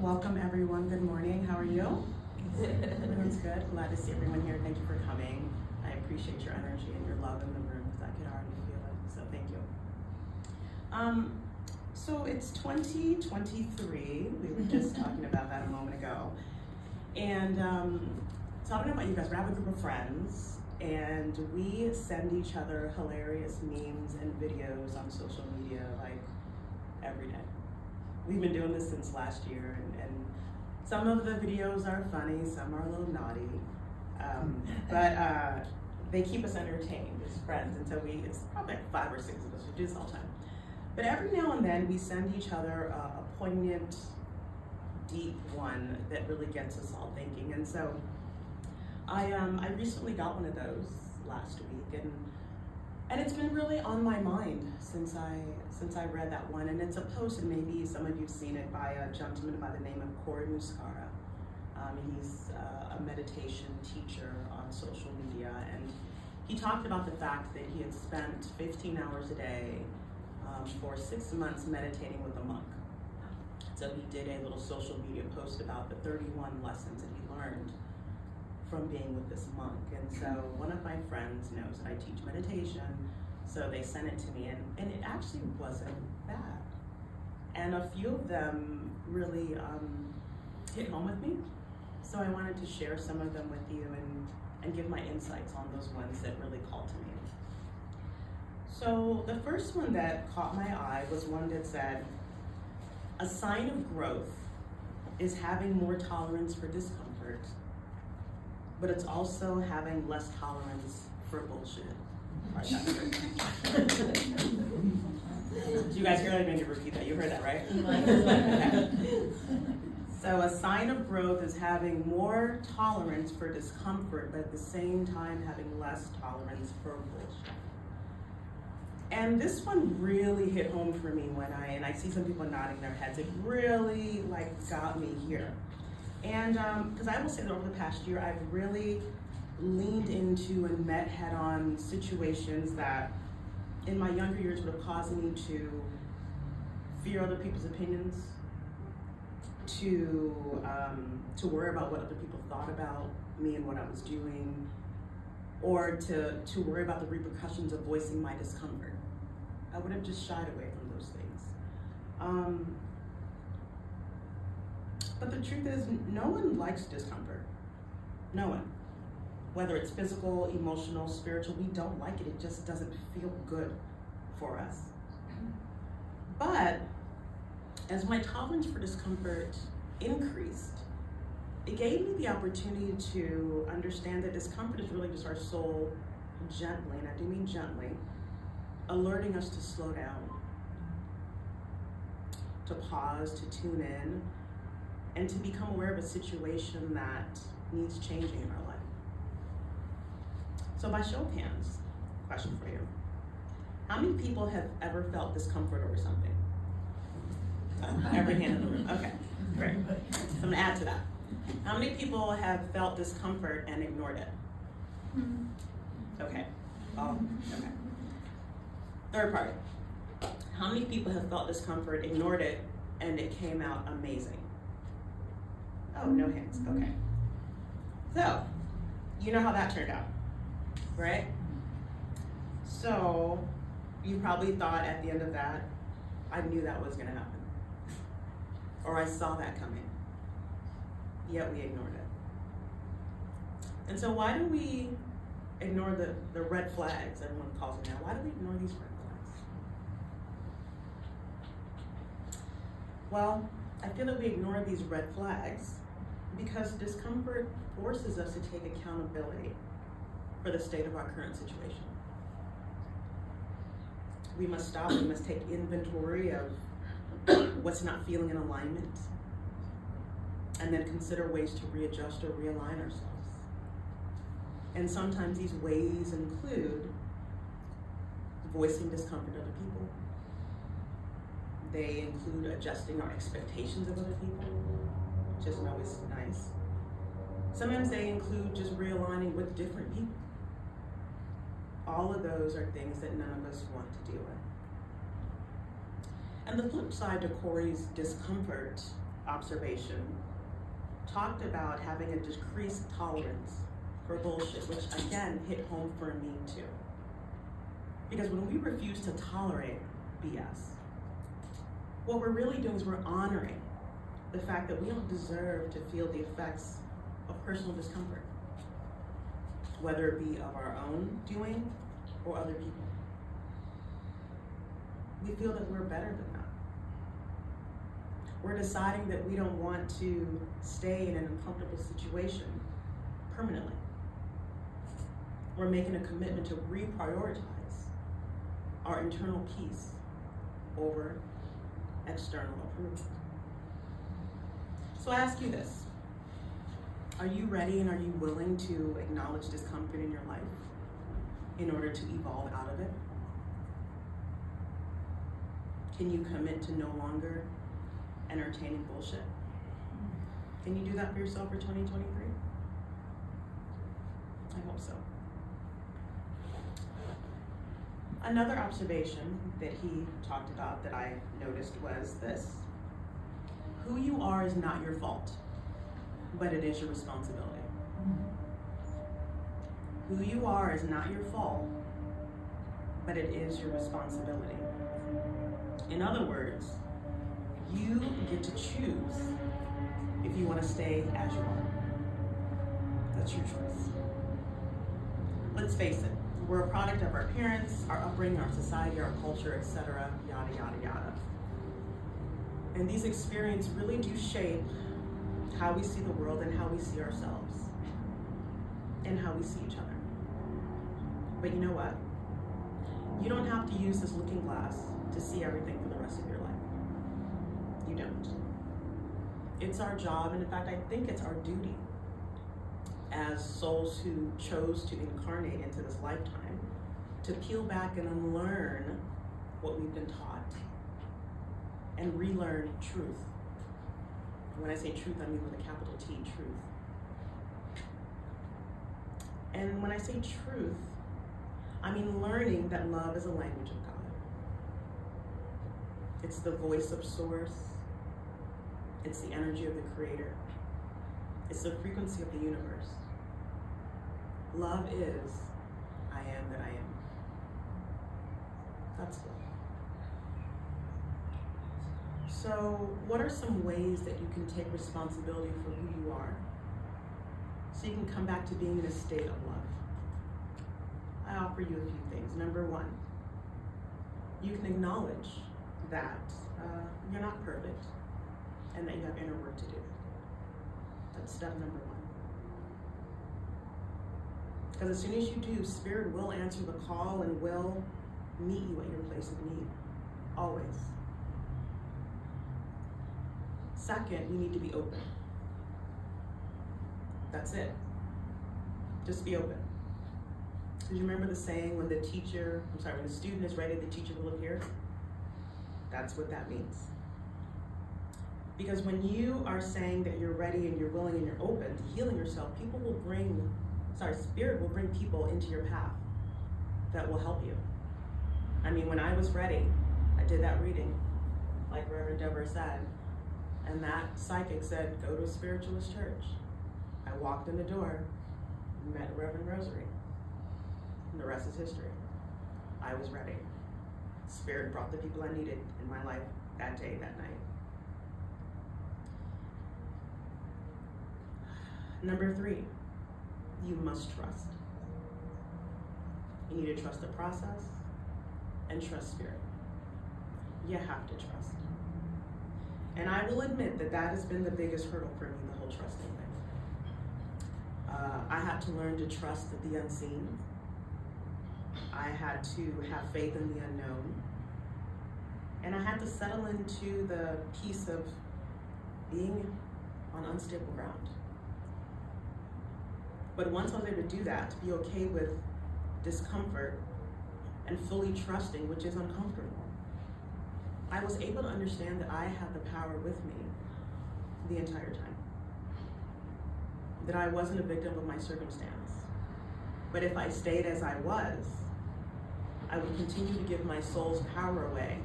Welcome everyone, good morning, how are you? Everyone's good, glad to see everyone here, thank you for coming. I appreciate your energy and your love in the room because I could already feel it, so thank you. So it's 2023, we were just talking about that a moment ago. And so I don't know about you guys, but I have a group of friends and we send each other hilarious memes and videos on social media like every day. We've been doing this since last year, and some of the videos are funny, some are a little naughty, but they keep us entertained as friends, and so it's probably like 5 or 6 of us who do this all the time. But every now and then we send each other a poignant, deep one that really gets us all thinking, and so I recently got one of those last week, and it's been really on my mind since I read that one, and it's a post, and maybe some of you've seen it, by a gentleman by the name of Cory Muscara. He's a meditation teacher on social media, and he talked about the fact that he had spent 15 hours a day for 6 months meditating with a monk. So he did a little social media post about the 31 lessons that he learned from being with this monk. And so one of my friends knows that I teach meditation, so they sent it to me, and it actually wasn't bad. And a few of them really hit home with me. So I wanted to share some of them with you and give my insights on those ones that really called to me. So the first one that caught my eye was one that said, "A sign of growth is having more tolerance for discomfort, but it's also having less tolerance for bullshit." Did you guys hear that? I made you repeat that. You heard that, right? Okay. So a sign of growth is having more tolerance for discomfort, but at the same time having less tolerance for bullshit. And this one really hit home for me and I see some people nodding their heads. It really got me here. And because I will say that over the past year, I've really leaned into and met head-on situations that in my younger years would have caused me to fear other people's opinions, to worry about what other people thought about me and what I was doing, or to worry about the repercussions of voicing my discomfort. I would have just shied away from those things. But the truth is, no one likes discomfort. No one. Whether it's physical, emotional, spiritual, we don't like it. It just doesn't feel good for us. But as my tolerance for discomfort increased, it gave me the opportunity to understand that discomfort is really just our soul gently, and I do mean gently, alerting us to slow down, to pause, to tune in, and to become aware of a situation that needs changing in our life. So by show of hands, question for you. How many people have ever felt discomfort over something? Every hand in the room, okay, great. So I'm gonna add to that. How many people have felt discomfort and ignored it? Okay, okay. Third part, how many people have felt discomfort, ignored it, and it came out amazing? Oh, no hands, okay. So, you know how that turned out, right? So, you probably thought at the end of that, I knew that was gonna happen. Or I saw that coming, yet we ignored it. And so why do we ignore the red flags, everyone calls them now? Why do we ignore these red flags? Well, I feel that we ignore these red flags because discomfort forces us to take accountability for the state of our current situation. We must stop, we must take inventory of what's not feeling in alignment, and then consider ways to readjust or realign ourselves. And sometimes these ways include voicing discomfort to other people. They include adjusting our expectations of other people, which isn't always nice. Sometimes they include just realigning with different people. All of those are things that none of us want to deal with. And the flip side to Cory's discomfort observation talked about having a decreased tolerance for bullshit, which again hit home for me too. Because when we refuse to tolerate BS, what we're really doing is we're honoring the fact that we don't deserve to feel the effects of personal discomfort, whether it be of our own doing or other people. We feel that we're better than that. We're deciding that we don't want to stay in an uncomfortable situation permanently. We're making a commitment to reprioritize our internal peace over external approval. So I ask you this: are you ready and are you willing to acknowledge discomfort in your life in order to evolve out of it? Can you commit to no longer entertaining bullshit? Can you do that for yourself for 2023? I hope so. Another observation that he talked about that I noticed was this: who you are is not your fault, but it is your responsibility. Who you are is not your fault, but it is your responsibility. In other words, you get to choose if you want to stay as you are. That's your choice. Let's face it, we're a product of our parents, our upbringing, our society, our culture, etc., yada, yada, yada. And these experiences really do shape how we see the world and how we see ourselves and how we see each other. But you know what? You don't have to use this looking glass to see everything for the rest of your life. You don't. It's our job, and in fact, I think it's our duty as souls who chose to incarnate into this lifetime to peel back and unlearn what we've been taught and relearn truth. When I say truth, I mean with a capital T, truth. And when I say truth, I mean learning that love is a language of God. It's the voice of Source. It's the energy of the Creator. It's the frequency of the universe. Love is, I am that I am. That's love. So, what are some ways that you can take responsibility for who you are so you can come back to being in a state of love? I offer you a few things. Number one, you can acknowledge that you're not perfect and that you have inner work to do. That's step number one. Because as soon as you do, Spirit will answer the call and will meet you at your place of need, always. Second, you need to be open. That's it. Just be open. Because you remember the saying, when the student is ready, the teacher will appear? That's what that means. Because when you are saying that you're ready and you're willing and you're open to healing yourself, Spirit will bring people into your path that will help you. I mean, when I was ready, I did that reading, like Reverend Deborah said, and that psychic said, go to a spiritualist church. I walked in the door, met Reverend Rosary, and the rest is history. I was ready. Spirit brought the people I needed in my life that day, that night. Number three, you must trust. You need to trust the process and trust Spirit. You have to trust. And I will admit that that has been the biggest hurdle for me, the whole trusting thing. I had to learn to trust the unseen. I had to have faith in the unknown. And I had to settle into the peace of being on unstable ground. But once I was able to do that, to be okay with discomfort and fully trusting, which is uncomfortable, I was able to understand that I had the power with me the entire time. That I wasn't a victim of my circumstance. But if I stayed as I was, I would continue to give my soul's power away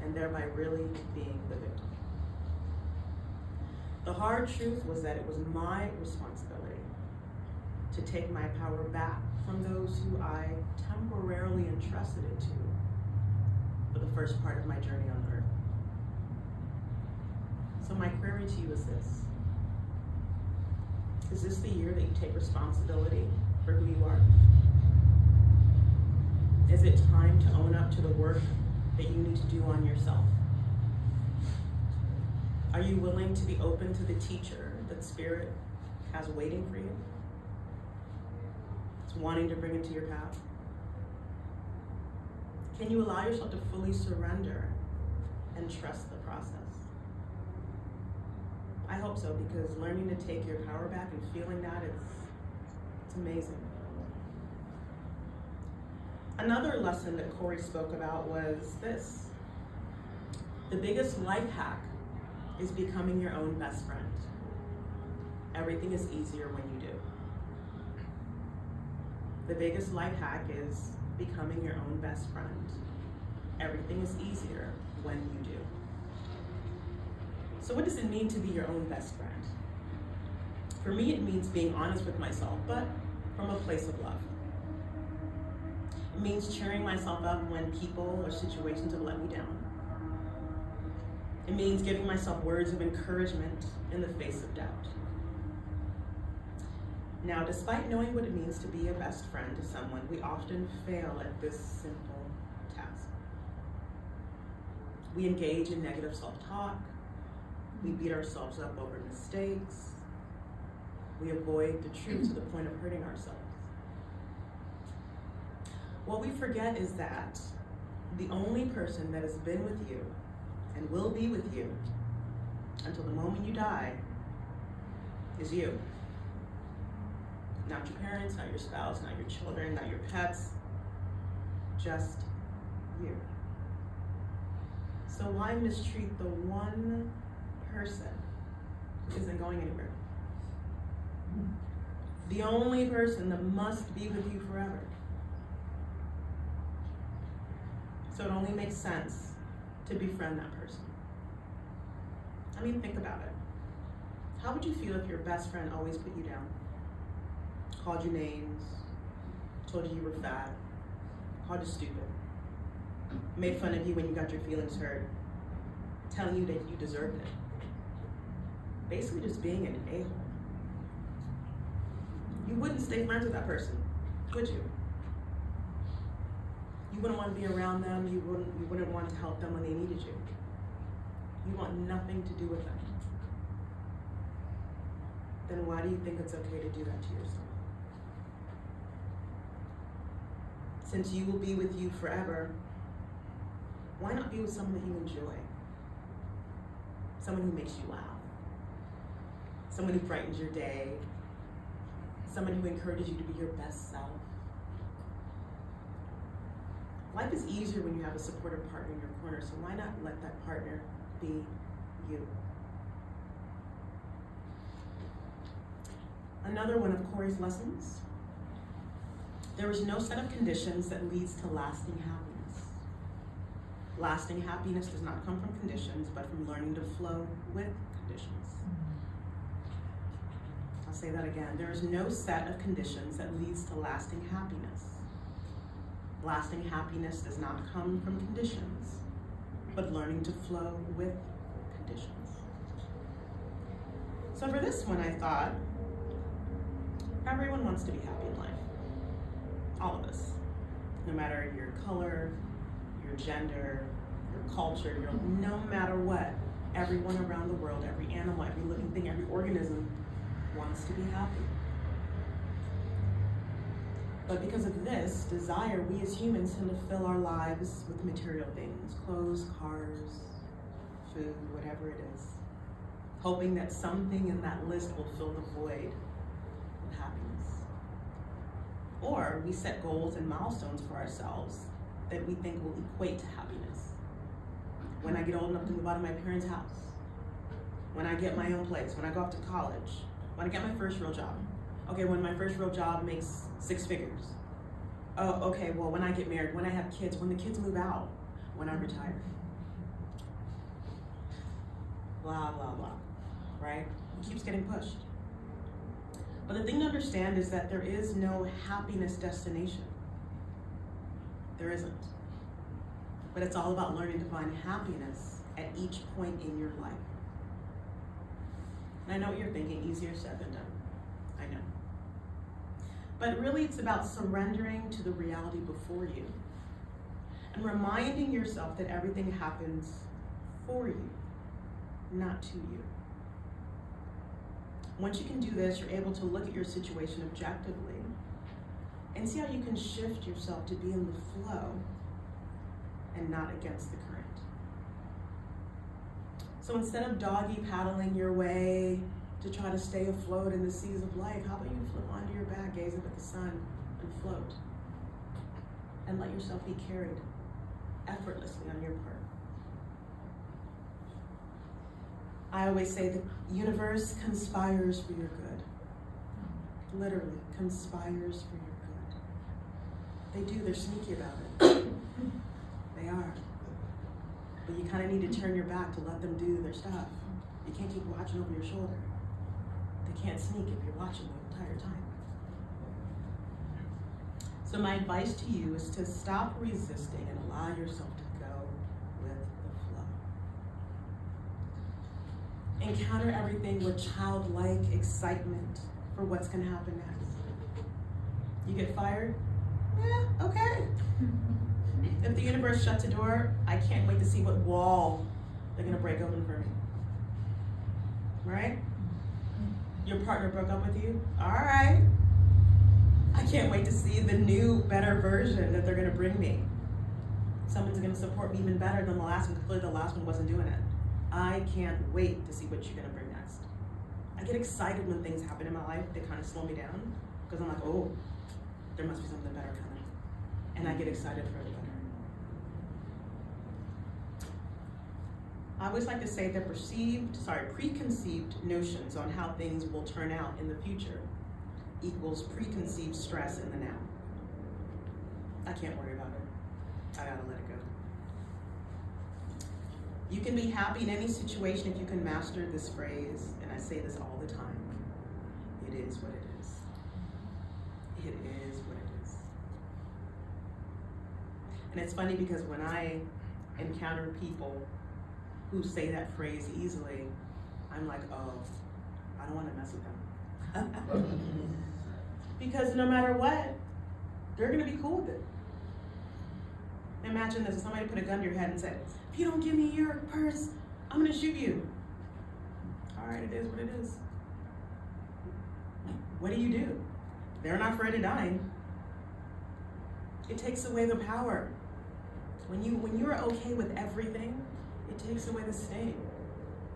and thereby really being the victim. The hard truth was that it was my responsibility to take my power back from those who I temporarily entrusted it to for the first part of my journey on earth. So my query to you is this. Is this the year that you take responsibility for who you are? Is it time to own up to the work that you need to do on yourself? Are you willing to be open to the teacher that Spirit has waiting for you? It's wanting to bring into your path. Can you allow yourself to fully surrender and trust the process? I hope so, because learning to take your power back and feeling that, it's amazing. Another lesson that Corey spoke about was this. The biggest life hack is becoming your own best friend. Everything is easier when you do. The biggest life hack is becoming your own best friend. Everything is easier when you do. So what does it mean to be your own best friend? For me, it means being honest with myself, but from a place of love. It means cheering myself up when people or situations have let me down. It means giving myself words of encouragement in the face of doubt. Now, despite knowing what it means to be a best friend to someone, we often fail at this simple task. We engage in negative self-talk. We beat ourselves up over mistakes. We avoid the truth to the point of hurting ourselves. What we forget is that the only person that has been with you and will be with you until the moment you die is you. Not your parents, not your spouse, not your children, not your pets, just you. So why mistreat the one person who isn't going anywhere? The only person that must be with you forever. So it only makes sense to befriend that person. I mean, think about it. How would you feel if your best friend always put you down? Called you names, told you you were fat, called you stupid, made fun of you when you got your feelings hurt, telling you that you deserved it. Basically just being an a-hole. You wouldn't stay friends with that person, would you? You wouldn't want to be around them, you wouldn't want to help them when they needed you. You want nothing to do with them. Then why do you think it's okay to do that to yourself? Since you will be with you forever, why not be with someone that you enjoy? Someone who makes you laugh. Someone who brightens your day. Someone who encourages you to be your best self. Life is easier when you have a supportive partner in your corner, so why not let that partner be you? Another one of Corey's lessons. There is no set of conditions that leads to lasting happiness. Lasting happiness does not come from conditions, but from learning to flow with conditions. I'll say that again. There is no set of conditions that leads to lasting happiness. Lasting happiness does not come from conditions, but learning to flow with conditions. So for this one, I thought, everyone wants to be happy in life. All of us. No matter your color, your gender, your culture, no matter what, everyone around the world, every animal, every living thing, every organism wants to be happy. But because of this desire, we as humans tend to fill our lives with material things, clothes, cars, food, whatever it is, hoping that something in that list will fill the void of happiness. Or we set goals and milestones for ourselves that we think will equate to happiness. When I get old enough to move out of my parents' house, when I get my own place, when I go off to college, when I get my first real job. Okay, when my first real job makes 6 figures. Oh, okay, well, when I get married, when I have kids, when the kids move out, when I retire. Blah, blah, blah, right? right? It keeps getting pushed. But the thing to understand is that there is no happiness destination. There isn't. But it's all about learning to find happiness at each point in your life. And I know what you're thinking, easier said than done. I know. But really it's about surrendering to the reality before you and reminding yourself that everything happens for you, not to you. Once you can do this, you're able to look at your situation objectively and see how you can shift yourself to be in the flow and not against the current. So instead of doggy paddling your way to try to stay afloat in the seas of life, how about you flip onto your back, gaze up at the sun, and float? And let yourself be carried effortlessly on your part. I always say the universe conspires for your good. Literally, conspires for your good. They do, they're sneaky about it. They are. But you kind of need to turn your back to let them do their stuff. You can't keep watching over your shoulder. They can't sneak if you're watching the entire time. So my advice to you is to stop resisting and allow yourself to go with the flow. Encounter everything with childlike excitement for what's going to happen next. You get fired? Yeah, okay. If the universe shuts a door, I can't wait to see what wall they're going to break open for me. Right? Your partner broke up with you? All right. I can't wait to see the new, better version that they're going to bring me. Someone's going to support me even better than the last one, because clearly the last one wasn't doing it. I can't wait to see what you're going to bring next. I get excited when things happen in my life. They kind of slow me down, because I'm like, oh, there must be something better coming. And I get excited for the better. I always like to say that preconceived notions on how things will turn out in the future equals preconceived stress in the now. I can't worry about it. I gotta let it go. You can be happy in any situation if you can master this phrase, and I say this all the time. It is what it is. It is what it is. And it's funny because when I encounter people who say that phrase easily, I'm like, oh, I don't want to mess with them. Because no matter what, they're going to be cool with it. Imagine this, if somebody put a gun to your head and said, if you don't give me your purse, I'm going to shoot you. All right, it is what it is. What do? They're not afraid of dying. It takes away the power. When you're okay with everything, it takes away the sting.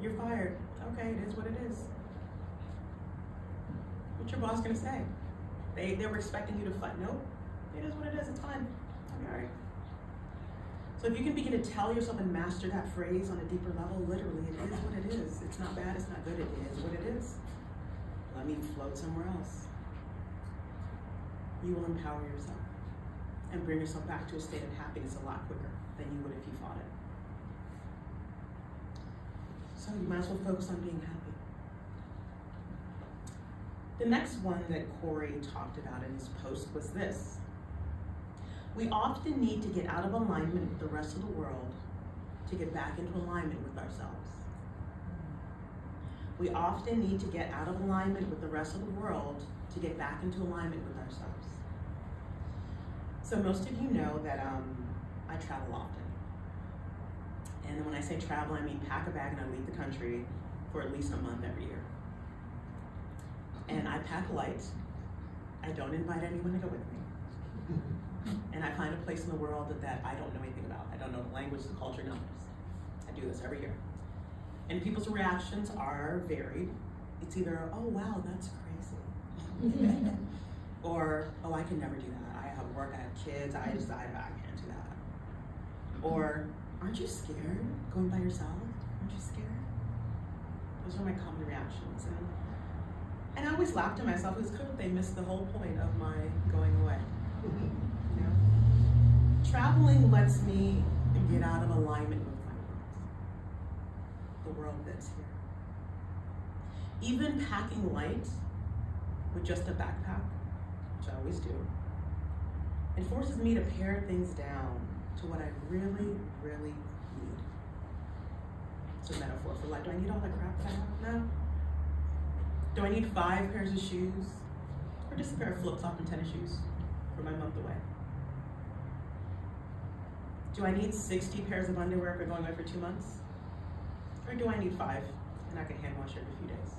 You're fired. Okay, it is what it is. What's your boss gonna say? They were expecting you to fight. Nope. It is what it is. It's fine. I'll be all right. So if you can begin to tell yourself and master that phrase on a deeper level, literally, it is what it is. It's not bad. It's not good. It is what it is. Let me float somewhere else. You will empower yourself and bring yourself back to a state of happiness a lot quicker than you would if you fought it. So you might as well focus on being happy. The next one that Corey talked about in his post was this. We often need to get out of alignment with the rest of the world to get back into alignment with ourselves. We often need to get out of alignment with the rest of the world to get back into alignment with ourselves. So most of you know that I travel often. And when I say travel, I mean pack a bag and I leave the country for at least a month every year. And I pack light. I don't invite anyone to go with me. And I find a place in the world that I don't know anything about. I don't know the language, the culture, numbers. I do this every year. And people's reactions are varied. It's either, oh wow, that's crazy. Or, oh, I can never do that. I have work, I have kids, I can't do that. Or, aren't you scared going by yourself? Aren't you scared? Those are my common reactions. And I always laugh to myself because clearly they missed the whole point of my going away. You know? Traveling lets me get out of alignment with my world. The world that's here. Even packing light with just a backpack, which I always do, it forces me to pare things down to what I really, really need. It's a metaphor for life. Do I need all the crap that I have? No. Do I need 5 pairs of shoes? Or just a pair of flip-flop and tennis shoes for my month away? Do I need 60 pairs of underwear if we're going away for 2 months? Or do I need 5 and I can hand wash every few days?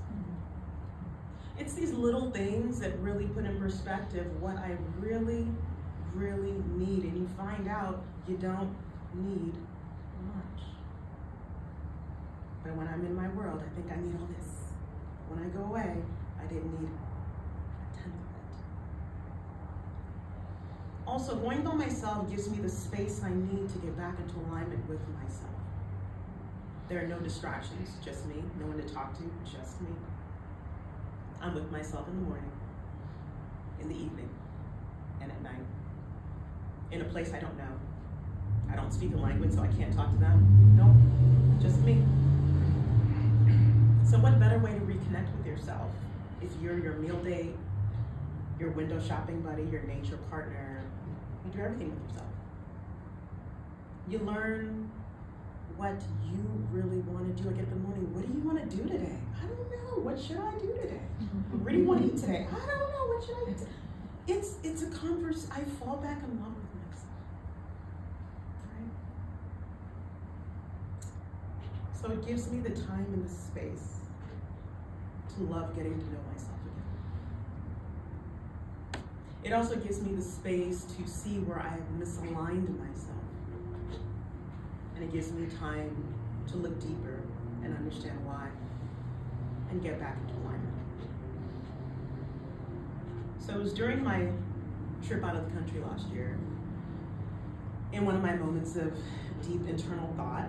It's these little things that really put in perspective what I really, really need. And you find out you don't need much. But when I'm in my world, I think I need all this. When I go away, I didn't need a tenth of it. Also, going by myself gives me the space I need to get back into alignment with myself. There are no distractions, just me, no one to talk to, just me. I'm with myself in the morning, in the evening, and at night. In a place I don't know. I don't speak a language, so I can't talk to them. Nope, just me. So what better way to reconnect with yourself if you're your meal date, your window shopping buddy, your nature partner? You do everything with yourself. You learn what you really want to do. Like in the morning, what do you want to do today? I don't know. What should I do today? Where do you want to eat today? I don't know. What should I eat? It's a converse. I fall back in love with myself. Right? So it gives me the time and the space to love getting to know myself again. It also gives me the space to see where I have misaligned myself. And it gives me time to look deeper and understand why and get back into alignment. So it was during my trip out of the country last year, in one of my moments of deep internal thought,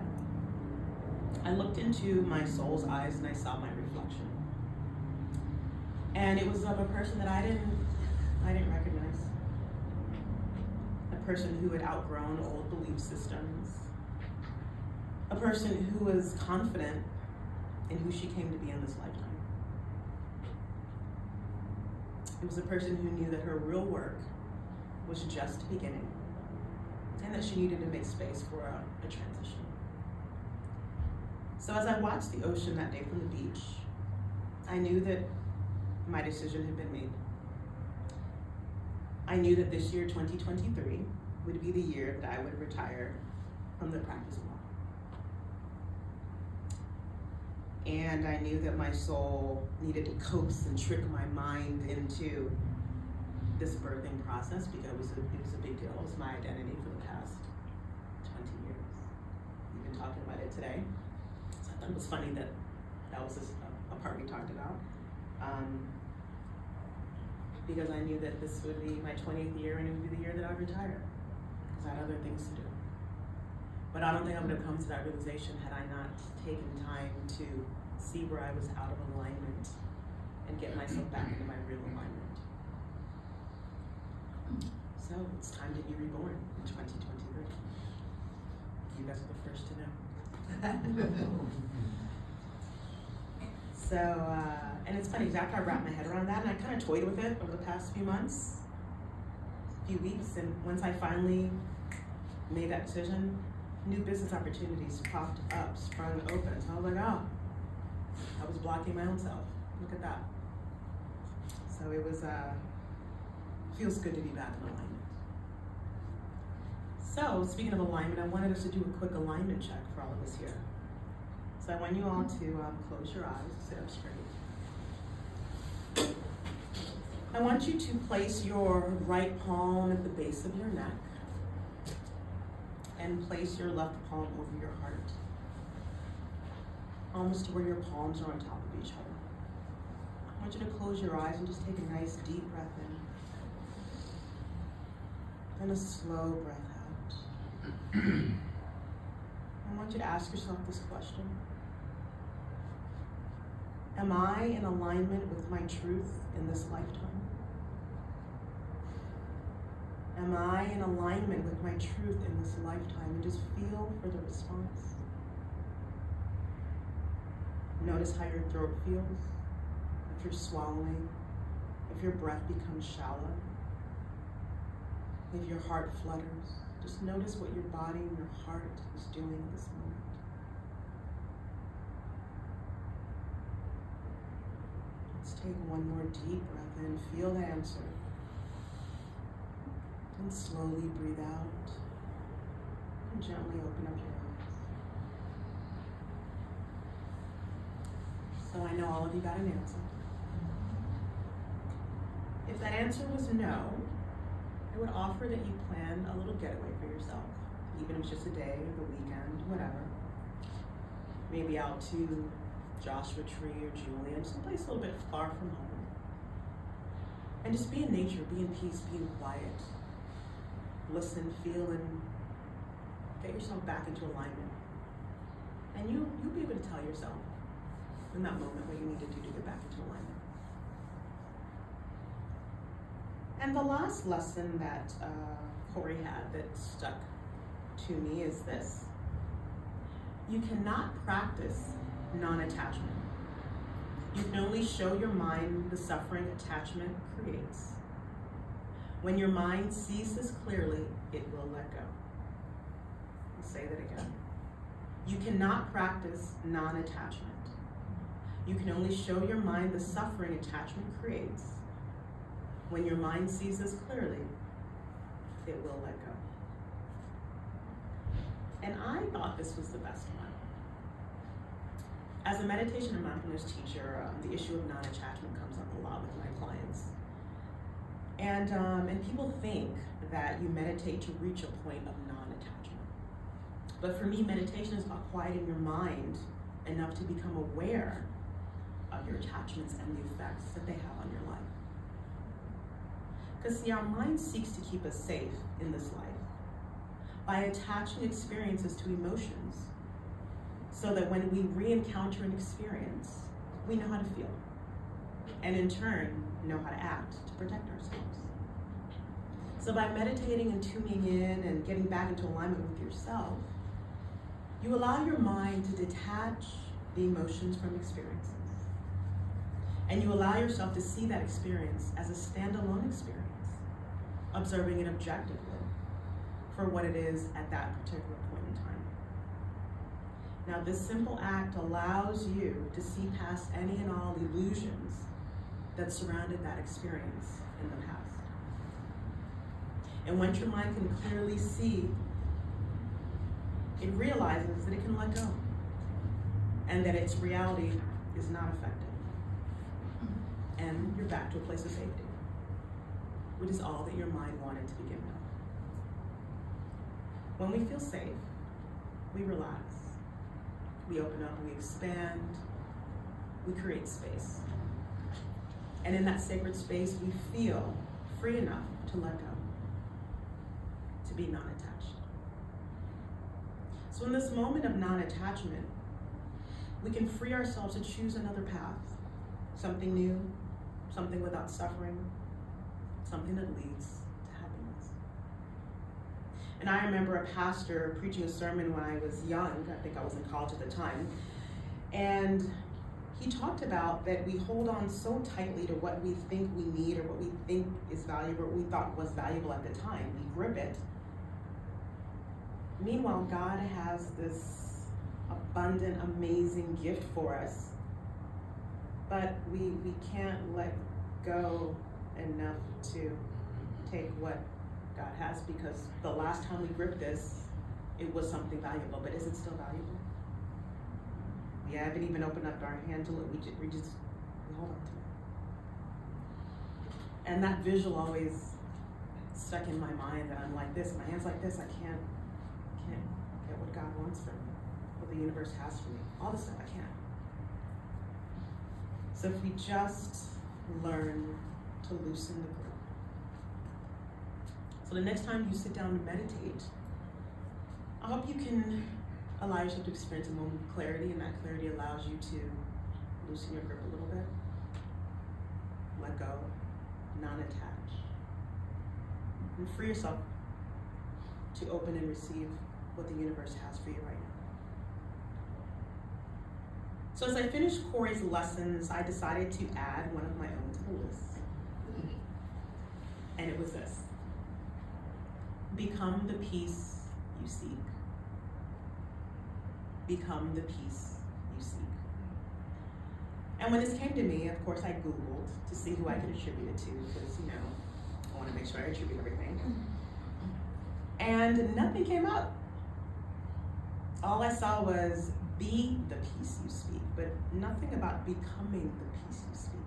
I looked into my soul's eyes and I saw my reflection. And it was of a person that I didn't recognize. A person who had outgrown old belief systems. A person who was confident in who she came to be in this lifetime. It was a person who knew that her real work was just beginning and that she needed to make space for a transition. So as I watched the ocean that day from the beach, I knew that my decision had been made. I knew that this year, 2023, would be the year that I would retire from the practice of law. And I knew that my soul needed to coax and trick my mind into this birthing process because it was a big deal. It was my identity for the past 20 years. We've been talking about it today. So I thought it was funny that was a part we talked about. Because I knew that this would be my 20th year and it would be the year that I'd retire. Because I had other things to do. But I don't think I would have come to that realization had I not taken time to see where I was out of alignment and get myself back into my real alignment. So it's time to be reborn in 2023. You guys are the first to know. So, and it's funny, after I wrapped my head around that, and I kind of toyed with it over the past few months, few weeks, and once I finally made that decision, new business opportunities popped up, sprung open. So I was like, oh, I was blocking my own self. Look at that. So it was, feels good to be back in alignment. So speaking of alignment, I wanted us to do a quick alignment check for all of us here. So I want you all to close your eyes, sit up straight. I want you to place your right palm at the base of your neck and place your left palm over your heart, almost to where your palms are on top of each other. I want you to close your eyes and just take a nice deep breath in and a slow breath out. I want you to ask yourself this question. Am I in alignment with my truth in this lifetime? Am I in alignment with my truth in this lifetime? And just feel for the response. Notice how your throat feels. if you're swallowing, if your breath becomes shallow, if your heart flutters. Just notice what your body and your heart is doing in this moment. Let's take one more deep breath in, feel the answer, and slowly breathe out, and gently open up your eyes. So I know all of you got an answer. If that answer was no, I would offer that you plan a little getaway for yourself, even if it's just a day, the weekend, whatever. Maybe out to Joshua Tree or Julian, someplace a little bit far from home. And just be in nature, be in peace, be in quiet. Listen, feel, and get yourself back into alignment. And you'll be able to tell yourself in that moment what you need to do to get back into alignment. And the last lesson that Corey had that stuck to me is this. You cannot practice non-attachment. You can only show your mind the suffering attachment creates. When your mind sees this clearly, it will let go. I'll say that again. You cannot practice non-attachment. You can only show your mind the suffering attachment creates. When your mind sees this clearly, it will let go. And I thought this was the best one. As a meditation and mindfulness teacher, the issue of non-attachment comes up a lot with my clients. And people think that you meditate to reach a point of non-attachment. But for me, meditation is about quieting your mind enough to become aware of your attachments and the effects that they have on your life. Because see, our mind seeks to keep us safe in this life by attaching experiences to emotions so that when we re-encounter an experience, we know how to feel, and in turn, know how to act to protect ourselves. So by meditating and tuning in and getting back into alignment with yourself, you allow your mind to detach the emotions from experiences. And you allow yourself to see that experience as a standalone experience, observing it objectively for what it is at that particular point in time. Now, this simple act allows you to see past any and all illusions that surrounded that experience in the past. And once your mind can clearly see, it realizes that it can let go and that its reality is not affected. And you're back to a place of safety, which is all that your mind wanted to begin with. When we feel safe, we relax, we open up, we expand, we create space. And in that sacred space, we feel free enough to let go, to be non-attached. So in this moment of non-attachment, we can free ourselves to choose another path, something new, something without suffering, something that leads to happiness. And I remember a pastor preaching a sermon when I was young. I think I was in college at the time. And he talked about that we hold on so tightly to what we think we need or what we think is valuable, or what we thought was valuable at the time. We grip it. Meanwhile, God has this abundant, amazing gift for us. But we can't let go enough to take what God has, because the last time we gripped this, it was something valuable. But is it still valuable? We haven't even opened up our hand to it. We hold on to it. And that visual always stuck in my mind, that I'm like this, my hand's like this, I can't get what God wants for me, what the universe has for me. All this stuff I can't. So if we just learn to loosen the grip. So the next time you sit down to meditate, I hope you can allow yourself to experience a moment of clarity, and that clarity allows you to loosen your grip a little bit, let go, non-attach, and free yourself to open and receive what the universe has for you right now. So as I finished Corey's lessons, I decided to add one of my own to the list. And it was this: become the peace you seek. Become the peace you seek. And when this came to me, of course, I Googled to see who I could attribute it to, because, I want to make sure I attribute everything. And nothing came up. All I saw was be the peace you speak, but nothing about becoming the peace you speak.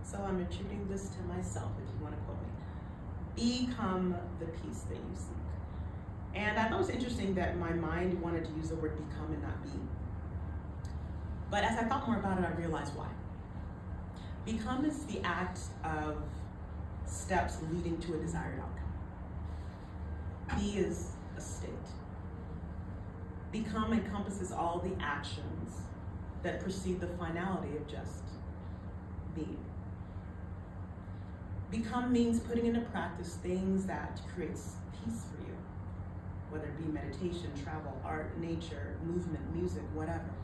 So I'm attributing this to myself, if you want to quote me. Become the peace that you seek. And I thought it was interesting that my mind wanted to use the word become and not be. But as I thought more about it, I realized why. Become is the act of steps leading to a desired outcome. Be is a state. Become encompasses all the actions that precede the finality of just being. Become means putting into practice things that creates peace for you, whether it be meditation, travel, art, nature, movement, music, whatever.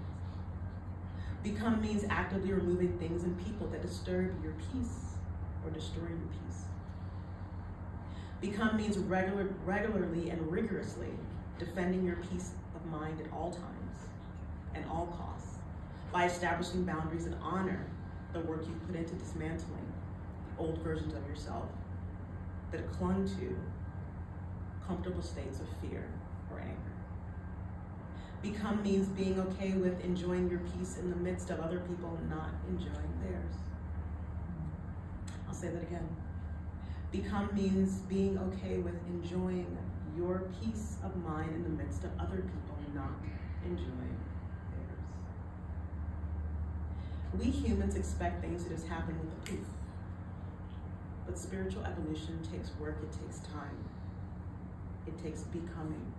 Become means actively removing things and people that disturb your peace or destroy your peace. Become means regularly and rigorously defending your peace of mind at all times and all costs by establishing boundaries that honor the work you put into dismantling the old versions of yourself that clung to comfortable states of fear or anger. Become means being okay with enjoying your peace in the midst of other people not enjoying theirs. I'll say that again. Become means being okay with enjoying your peace of mind in the midst of other people not enjoying theirs. We humans expect things to just happen with a poof. But spiritual evolution takes work, it takes time. It takes becoming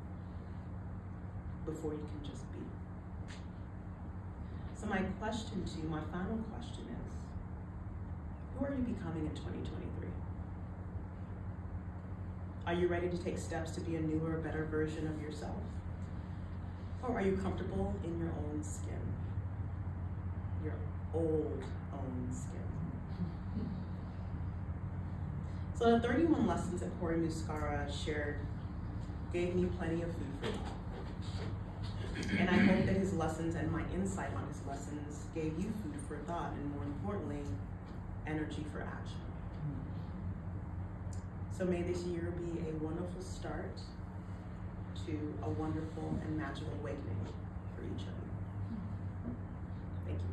before you can just be. So my question to you, my final question is, who are you becoming in 2023? Are you ready to take steps to be a newer, better version of yourself? Or are you comfortable in your own skin? Your old own skin. So the 31 lessons that Corey Muscara shared gave me plenty of food for thought. And I hope that his lessons and my insight on his lessons gave you food for thought, and more importantly, energy for action. So may this year be a wonderful start to a wonderful and magical awakening for each of you. Thank you.